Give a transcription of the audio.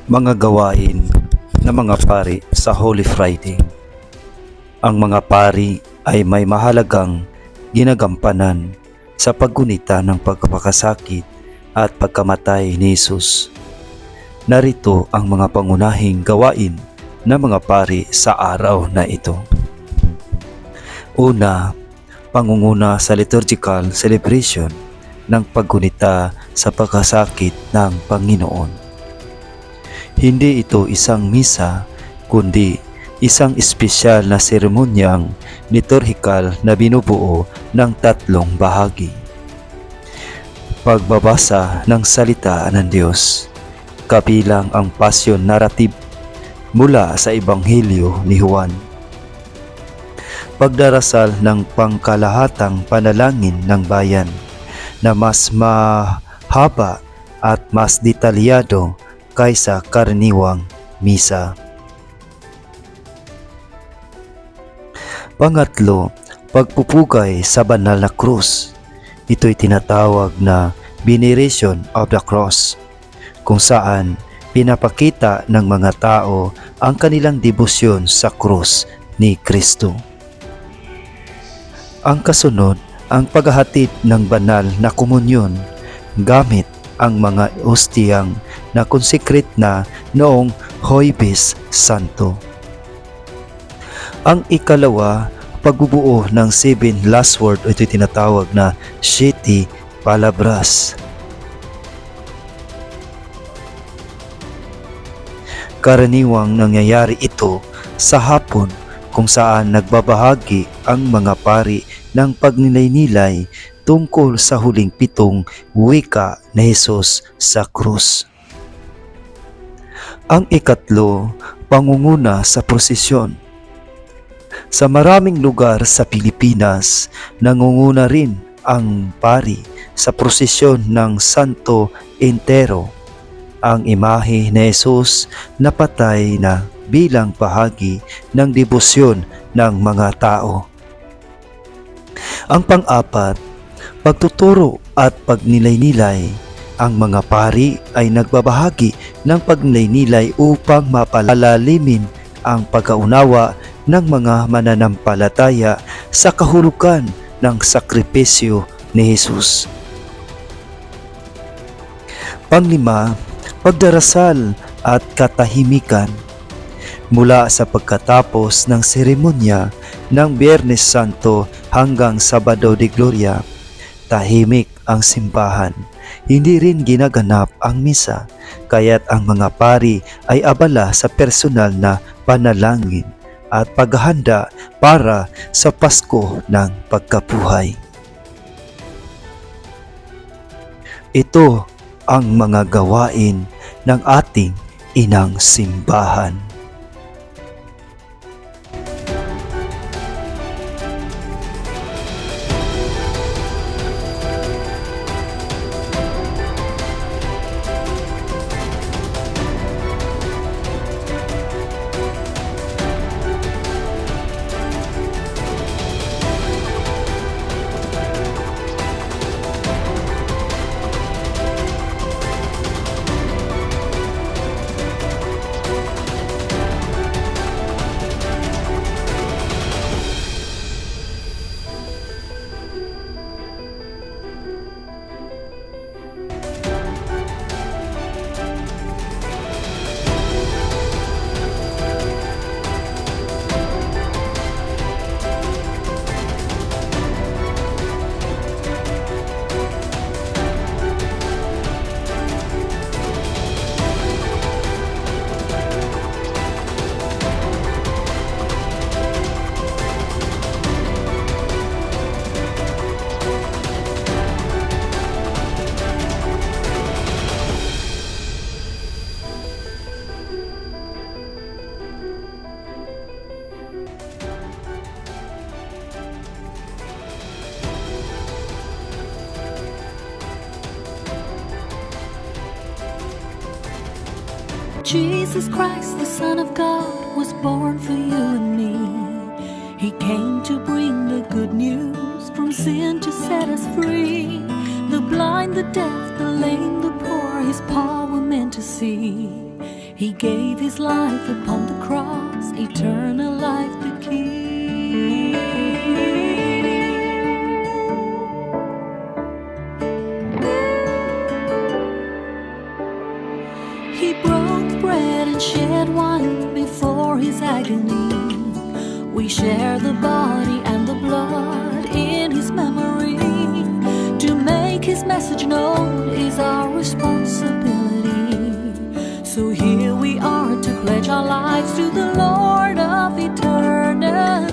Mga gawain ng mga pari sa Holy Friday. Ang mga pari ay may mahalagang ginagampanan sa paggunita ng pagkakasakit at pagkamatay ni Jesus. Narito ang mga pangunahing gawain ng mga pari sa araw na ito. Una, pangunguna sa liturgical celebration ng paggunita sa pagkasakit ng Panginoon. Hindi ito isang misa, kundi isang espesyal na seremonyang liturhikal na binubuo ng tatlong bahagi. Pagbabasa ng salita ng Diyos, kabilang ang passion narrative mula sa Ebanghelyo ni Juan. Pagdarasal ng pangkalahatang panalangin ng bayan na mas mahaba at mas detalyado kaysa karaniwang misa. Pangatlo, pagpupugay sa banal na krus. Ito'y tinatawag na veneration of the cross, kung saan pinapakita ng mga tao ang kanilang debosyon sa krus ni Kristo. Ang kasunod, ang paghahatid ng banal na komunyon gamit ang mga ostiyang na consecrate na noong Huwebes Santo. Ang ikalawa, pagbubuo ng 7 last word o ito tinatawag na Siete Palabras. Karaniwang nangyayari ito sa hapon kung saan nagbabahagi ang mga pari ng pagninay-nilay tungkol sa huling 7 wika ni Jesus sa krus. Ang ikatlo, pangunguna sa prosesyon. Sa maraming lugar sa Pilipinas, nangunguna rin ang pari sa prosesyon ng Santo Entero, ang imahe ni Jesus na patay na bilang bahagi ng debosyon ng mga tao. Ang pang-apat, pagtuturo at pagnilay-nilay. Ang mga pari ay nagbabahagi ng pagnilay-nilay upang mapalalimin ang pagkaunawa ng mga mananampalataya sa kahulugan ng sakripisyo ni Jesus. Panglima, pagdarasal at katahimikan. Mula sa pagkatapos ng seremonya ng Biyernes Santo hanggang Sabado de Gloria, tahimik ang simbahan. Hindi rin ginaganap ang misa, kaya't ang mga pari ay abala sa personal na panalangin at paghahanda para sa Pasko ng Pagkabuhay. Ito ang mga gawain ng ating inang simbahan. Jesus Christ, the Son of God, was born for you and me. He came to bring the good news, from sin to set us free. The blind, the deaf, the lame, the poor, His power meant to see. He gave his life upon the cross, eternal life to keep. He broke bread and shed wine before his agony. We share the body and the blood in his memory. To make his message known is our responsibility. So here we are to pledge our lives to the Lord of eternity.